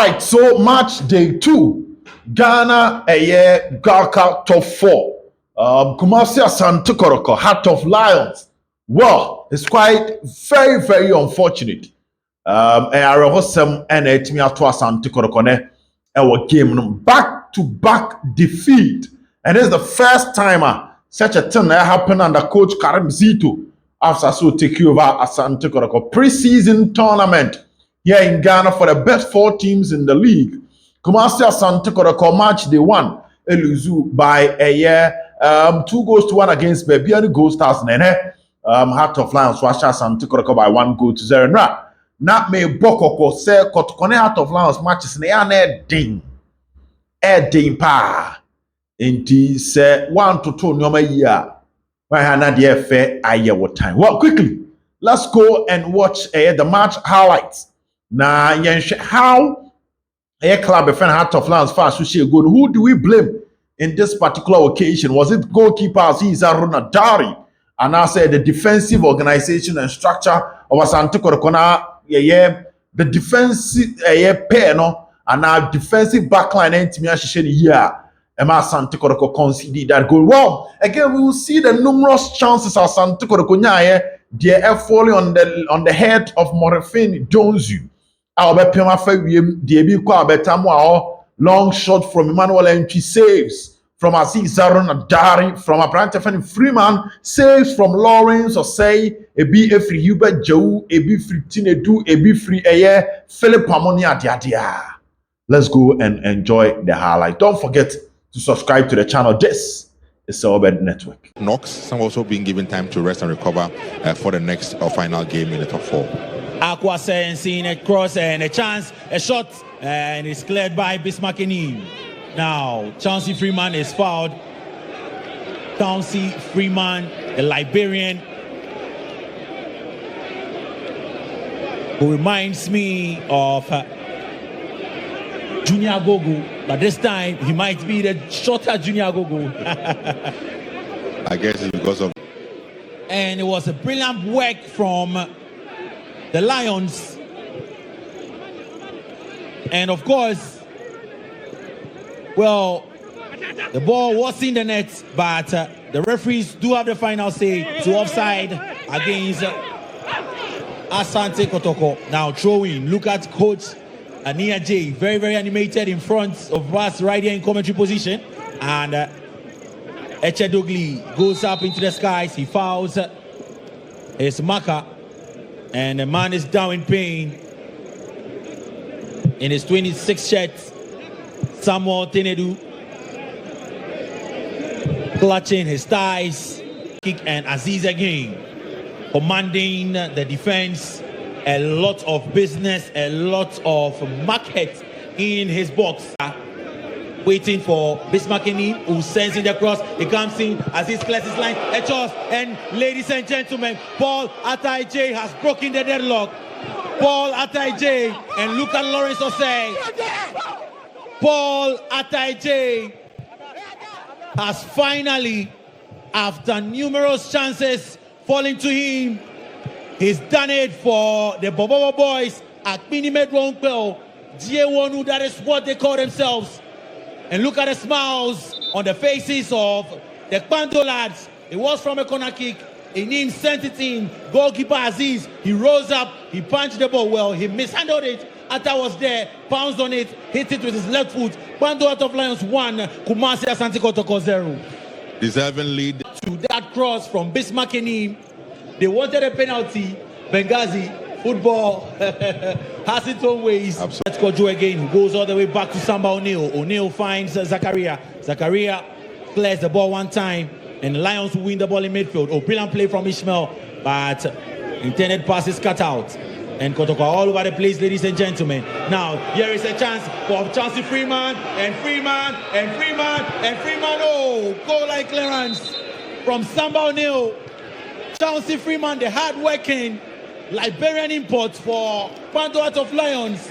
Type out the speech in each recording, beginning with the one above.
right, so match day 2. Ghana Gaka top 4. Kumasi Asante Kotoko, Heart of Lions. Well, it's quite very, very unfortunate. Arehosem and Etimi Ato Asante Kotoko ne our game back-to-back defeat. And it's the first time such a thing happened under coach Karim Zito after so take over Asante Kotoko pre-season tournament here in Ghana for the best 4 teams in the league. Kumasi Asante Kotoko match they won Eluzu by 2-1 against Bebiani Gold Stars Nene. Heart of Lions was Asante Kotoko by 1-0. Not me Bokoko say Kotoko Heart of Lions matches ne ding pa. Inti say 1 to 2 nyoma year. Why hana the fair aye what time? Well, quickly, let's go and watch the match highlights. Now, how a club friend Heart of Lions fast to say good. Who do we blame in this particular occasion? Was it goalkeeper Aziz Dari? And I said the defensive organization and structure of Asante Kotoko the defensive pair no and our defensive backline Timia Shisheni here. Emma Asante Kotoko conceded that goal. Well, again, we will see the numerous chances of Asante Kotoko they are falling on the head of Morefin Donzo. Our Bepima Fewiem, the Kwa Betamwa, long shot from Emmanuel Entry saves from Aziz Dari, from Abrante Freeman, saves from Lawrence or say a be free Hubert Joe, a be free Tinedu, a be free Philip Amonia Diadia. Let's go and enjoy the highlight. Don't forget to subscribe to the channel. This is Obed Network. Knox, some also being given time to rest and recover for the next or final game in the top 4. Aqua seeing a cross and a chance, a shot, and it's cleared by Bismarckini. Now, Chauncey Freeman is fouled. Chauncey Freeman, the Liberian, who reminds me of Junior Gogo, but this time he might be the shorter Junior Gogo. I guess it's because of. And it was a brilliant work from the Lions. And of course, well, the ball was in the net, but the referees do have the final say to offside against Asante Kotoko. Now throwing. Look at Coach Ania J, very, very animated in front of us right here in commentary position. And Echedogli goes up into the skies. He fouls his marker. And the man is down in pain. In his 26th shirt, Samuel Tenedu clutching his thighs. Kick and Aziz again, commanding the defense. A lot of business, a lot of market in his box. Waiting for Bismarckini, who sends in the cross. He comes in as he clears his line. A toss, and ladies and gentlemen, Paul Atai has broken the deadlock. Paul Atai and look at Lawrence Osei. Paul Atai has finally, after numerous chances falling to him, he's done it for the Bobobo boys at Minimed Ronkwell. J1, that is what they call themselves. And look at the smiles on the faces of the Kpando lads. It was from a corner kick. Inim sent it in. Goalkeeper Aziz, he rose up, he punched the ball well, he mishandled it. Atta was there, pounced on it, hit it with his left foot. Kpando Heart of Lions 1, Kumasi Asante Kotoko 0. Deserving lead. To that cross from Bismarckini, they wanted a penalty. Benghazi, football has its own ways. Absolutely. Let's go Joe again. He goes all the way back to Samba O'Neal. O'Neal finds Zakaria. Zakaria clears the ball one time, and the Lions will win the ball in midfield. Oh, brilliant play from Ishmael, but intended pass is cut out. And Kotoko all over the place, ladies and gentlemen. Now, here is a chance for Chauncey Freeman, and Freeman, and Freeman, and Freeman. Oh, goal line clearance from Samba O'Neal. Chauncey Freeman, the hard-working Liberian import for Kpando Heart of Lions,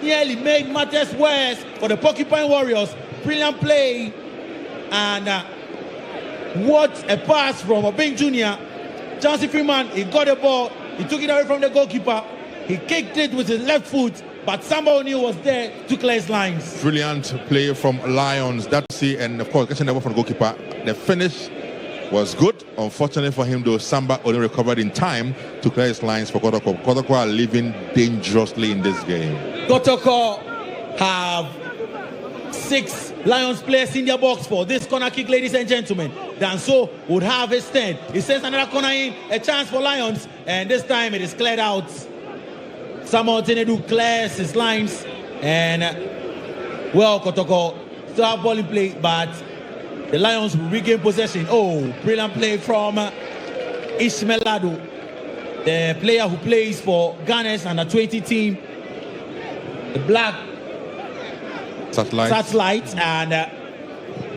nearly made matters worse for the Porcupine Warriors. Brilliant play, and what a pass from Obeng Jr. Chauncey Freeman, he got the ball, he took it away from the goalkeeper, he kicked it with his left foot, but Samba O'Neal was there to clear his lines. Brilliant play from Lions. And of course, catching the ball from the goalkeeper. The finish was good. Unfortunately for him, though, Samba only recovered in time to clear his lines for Kotoko. Kotoko are living dangerously in this game. Kotoko have 6 Lions players in their box for this corner kick, ladies and gentlemen. Donzo would have his 10. He sends another corner in, a chance for Lions, and this time it is cleared out. Samuel Tenedu clears his lines, and well, Kotoko still have ball in play, but the Lions will regain possession. Oh, brilliant play from Ishmaelado, the player who plays for Ghana's under-20 team, the black satellite, and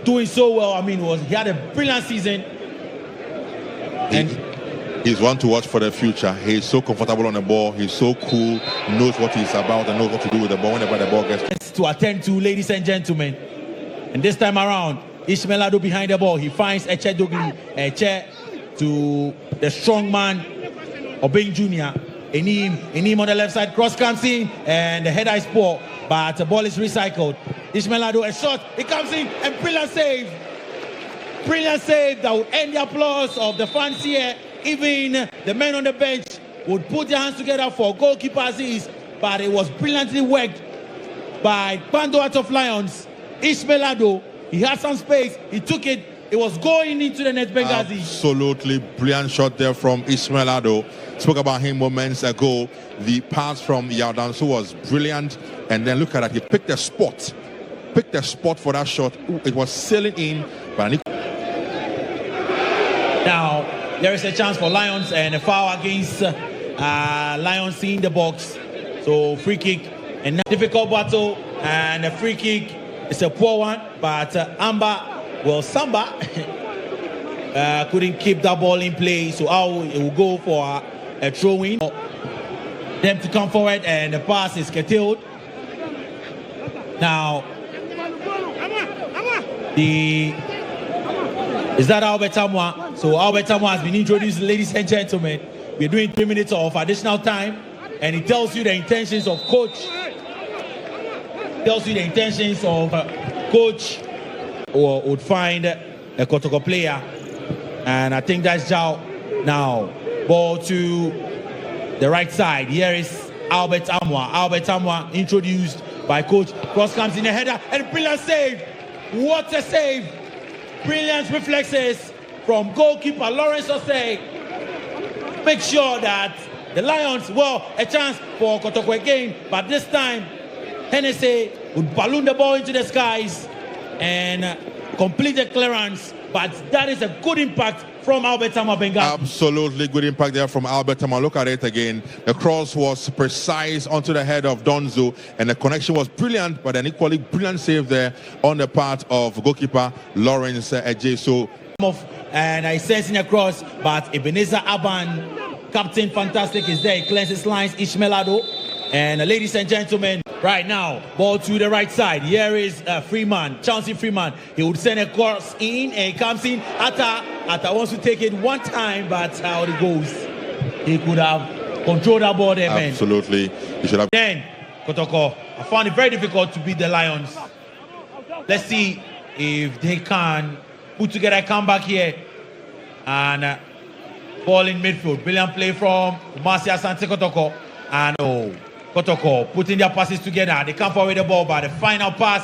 doing so well. I mean, he had a brilliant season. And he's one to watch for the future. He's so comfortable on the ball. He's so cool, knows what he's about and knows what to do with the ball whenever the ball gets to attend to, ladies and gentlemen. And this time around, Ishmaelado behind the ball. He finds Eche Dogli, Eche to the strong man, Obeng Jr. Enim on the left side, cross comes in, and the header is poor, but the ball is recycled. Ishmaelado, a shot, it comes in, and brilliant save. Brilliant save that would end the applause of the fans here. Even the men on the bench would put their hands together for goalkeeper Aziz, but it was brilliantly worked by Bando out of Lions. Ishmaelado, he had some space, he took it, it was going into the net. Benghazi. Absolutely brilliant shot there from Ishmaelado. Spoke about him moments ago. The pass from Donzo was brilliant, and then look at that, he picked a spot for that shot. Ooh, it was sailing in, but now there is a chance for Lions and a foul against Lions in the box. So free kick, a difficult battle, and a free kick is a poor one, but Samba couldn't keep that ball in play, so it will go for a throw-in. Them to come forward, and the pass is curtailed. Now, is that Albert Tamwa? So Albert Tamwa has been introduced, ladies and gentlemen. We're doing 3 minutes of additional time, and it tells you the intentions of coach. Coach would find a Kotoko player, and I think that's Zhao. Now, ball to the right side. Here is Albert Tamwa introduced by coach. Cross comes in, a header, and brilliant save. What a save! Brilliant reflexes from goalkeeper Lawrence Osei. Make sure that the Lions, a chance for Kotoko again, but this time Hennessy would balloon the ball into the skies and complete the clearance, but that is a good impact from Albert Tamwa Benghazi. Absolutely good impact there from Albert Tamwa. Look at it again. The cross was precise onto the head of Donzo, and the connection was brilliant, but an equally brilliant save there on the part of goalkeeper Lawrence Ejeso. And I sense in a cross, but Ebenezer Aban, Captain Fantastic, is there. He clears his lines, Ishmaelado. And ladies and gentlemen, right now, ball to the right side. Here is Freeman, Chauncey Freeman. He would send a cross in, and he comes in. Atta wants to take it one time, but how it goes. He could have controlled that ball there, man. Absolutely. He should have. Then, Kotoko, I found it very difficult to beat the Lions. Let's see if they can put together a comeback here. And ball in midfield. Brilliant play from Asante Kotoko. And Kotoko putting their passes together. They come forward with the ball, but the final pass.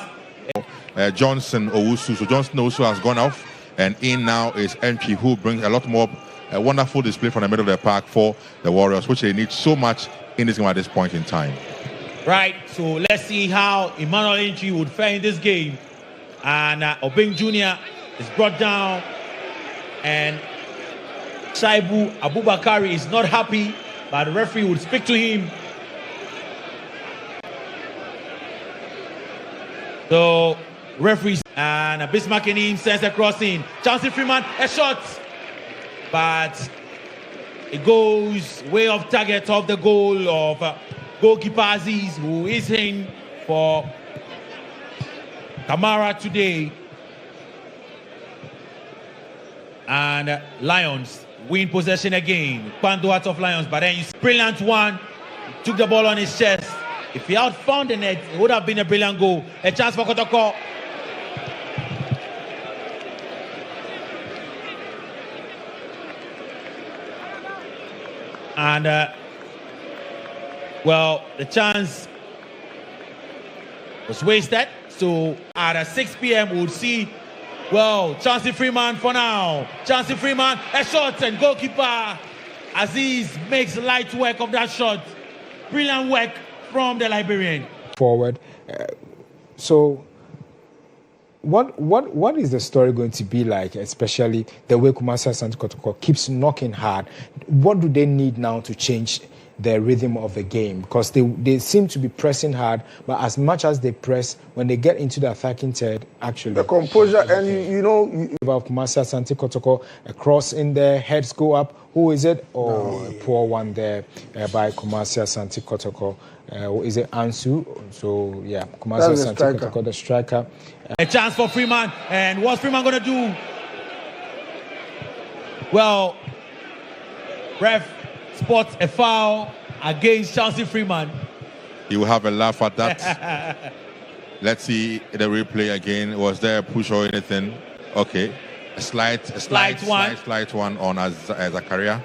Johnson Owusu. So Johnson Owusu has gone off, and in now is NP, who brings a lot more wonderful display from the middle of the park for the Warriors, which they need so much in this game at this point in time. Right, so let's see how Emmanuel Entry would fare in this game. And Obeng Jr. is brought down, and Shaibu Abubakari is not happy, but the referee would speak to him. So, referees, and Bismarck Enim sends a crossing. Chauncey Freeman, a shot, but it goes way off target of the goal of goalkeeper Aziz, who is in for Tamara today. And Lions win possession again. Pando out of Lions, but then you brilliant one. Took the ball on his chest. If he had found the net, it would have been a brilliant goal. A chance for Kotoko. And, well, the chance was wasted. So at 6 p.m. we'll see, well, Chauncey Freeman for now. Chauncey Freeman, a shot, and goalkeeper Aziz makes light work of that shot. Brilliant work from the Liberian. Forward. So what is the story going to be like, especially the way Asante Kotoko keeps knocking hard? What do they need now to change the rhythm of the game? Because they seem to be pressing hard, but as much as they press, when they get into the attacking third, actually the composure and about Asante Kotoko, a cross in there, heads go up. Who is it? A poor one there by Asante Kotoko. Is it Ansu? So yeah, Asante Kotoko, the striker. A chance for Freeman, and what's Freeman gonna do? Well, ref spots a foul against Chauncey Freeman. You will have a laugh at that. Let's see the replay again. Was there a push or anything? Okay. A slight one on Zakaria.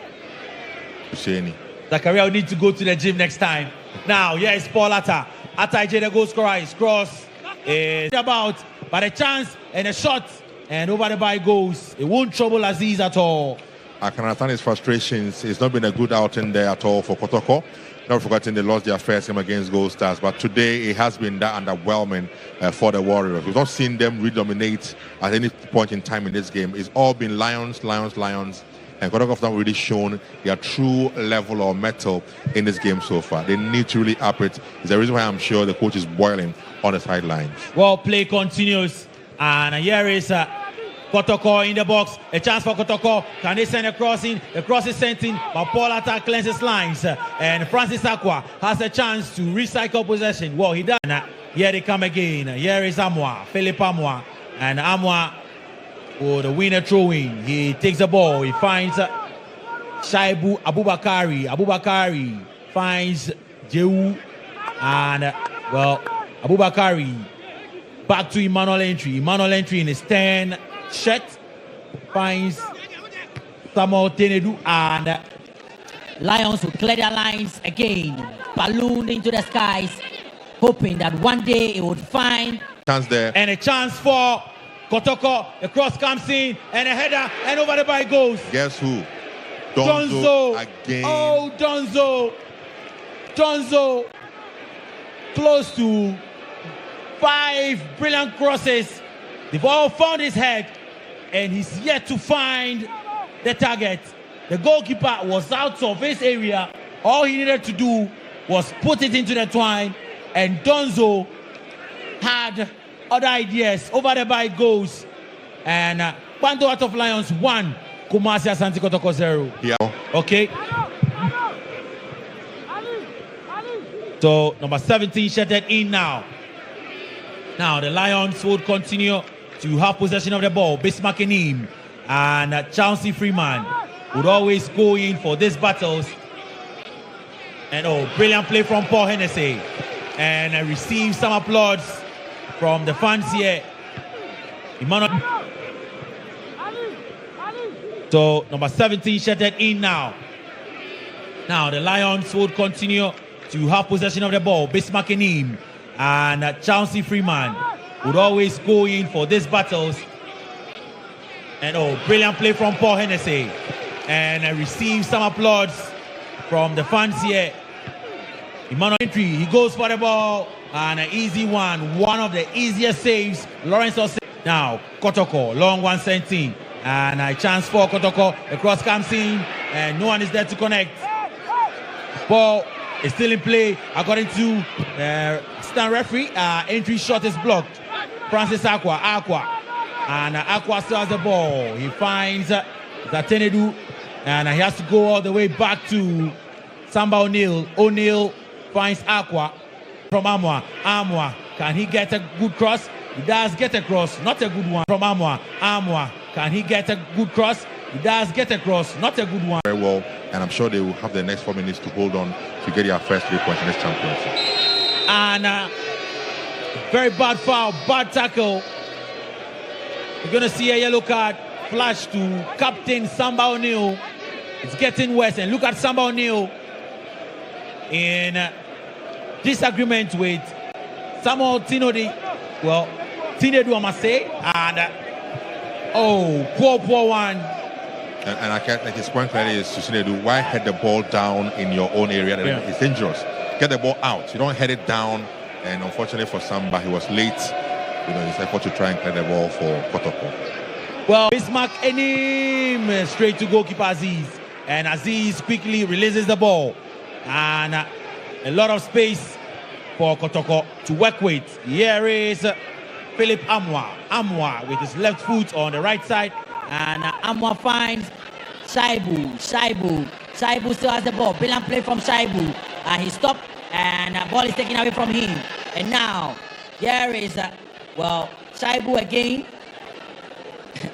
Zakaria will need to go to the gym next time. Now, here is Paul Atta. Atta is the goal scorer. His cross is about, but a chance and a shot, and over the bar goes. It won't trouble Aziz at all. I can understand his frustrations. It's not been a good outing there at all for Kotoko. Not forgetting they lost their first game against Gold Stars, but today it has been that underwhelming for the Warriors. We've not seen them redominate at any point in time in this game. It's all been Lions, and Kotoko have not really shown their true level or mettle in this game so far. They need to really up it. It's the reason why I'm sure the coach is boiling on the sidelines. Well, play continues, and here is Kotoko in the box. A chance for Kotoko. Can they send a cross in? The cross is sent in, but Paul Atta cleanses lines. And Francis Aqua has a chance to recycle possession. Well, he does. Here they come again. Here is Amwa, Philip Amwa. And Amwa, the winner throwing. He takes the ball. He finds Shaibu Abubakari. Abubakari finds Jehu. And, well, Abubakari back to Emmanuel Entry. Emmanuel Entry in his 10. Shet finds Samuel Tenedu, and Lions will clear their lines again, balloon into the skies, hoping that one day it would find chance there. And a chance for Kotoko. The cross comes in, and a header, and over the bar goes. Guess who? Donzo again. Oh, Donzo. Close to 5 brilliant crosses. They've all found his head, and he's yet to find the target. The goalkeeper was out of his area. All he needed to do was put it into the twine, and Donzo had other ideas. Over the bar goes, and Bando out of Lions 1, Asante Kotoko 0. Yeah. Okay. So number 17 shutted in now. Now the Lions would continue to have possession of the ball. Bismarck Enim and Chauncey Freeman would always go in for these battles. And brilliant play from Paul Hennessy. And receive some applause from the fans here. Emmanuel. So number 17 shutted in now. Now the Lions would continue to have possession of the ball. Bismarck Enim and Chauncey Freeman would always go in for these battles. And brilliant play from Paul Hennessy. And receive some applause from the fans here. Emmanuel Entry, he goes for the ball. And an easy one. One of the easiest saves. Lawrence Ose. Now, Kotoko, long one sent in. And a chance for Kotoko. The cross comes in. And no one is there to connect. Ball is still in play. According to stand referee, Entry shot is blocked. Francis Aqua. And Aqua still has the ball. He finds Zatenedu. And he has to go all the way back to Samba O'Neal. O'Neal finds Aqua from Amwa. Amwa, can he get a good cross? He does get a cross, not a good one from Amwa. Amwa, can he get a good cross? He does get a cross, not a good one. Very well, and I'm sure they will have the next 4 minutes to hold on to get their first 3 points in this championship. And very bad foul, bad tackle. You're going to see a yellow card flash to Captain Samba O'Neil. It's getting worse. And look at Samba O'Neil in disagreement with Samuel Tinodi. Well, Tinedu, I must say. And poor one. And I can't, like his point clearly is to Tinedu, why head the ball down in your own area? Yeah. It's dangerous. Get the ball out. You don't head it down. And unfortunately for Samba, he was late. His effort to try and clear the ball for Kotoko. Well, Bismarck Enim straight to goalkeeper Aziz. And Aziz quickly releases the ball. And a lot of space for Kotoko to work with. Here is Philip Amwa. Amwa with his left foot on the right side. And Amwa finds Shaibu. Shaibu still has the ball. Brilliant play from Shaibu. He stopped and the ball is taken away from him. And now, here is, Shaibu again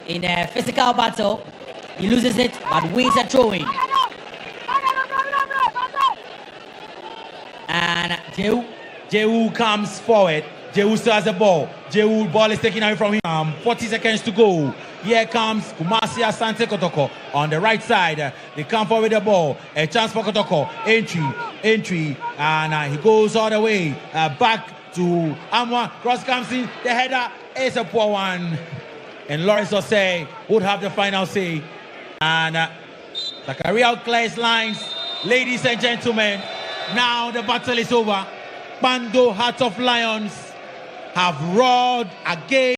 in a physical battle. He loses it, but wins a throw-in. And Jehu comes forward. Jehu still has the ball. Jehu ball is taken away from him. 40 seconds to go. Here comes Kumasi Asante Kotoko on the right side. They come forward with the ball. A chance for Kotoko. Entry. And he goes all the way back to Amwa. Cross comes in. The header is a poor one. And Lawrence Osei would have the final say. And Zakaria clears lines. Ladies and gentlemen, now the battle is over. Bando Heart of Lions have roared again.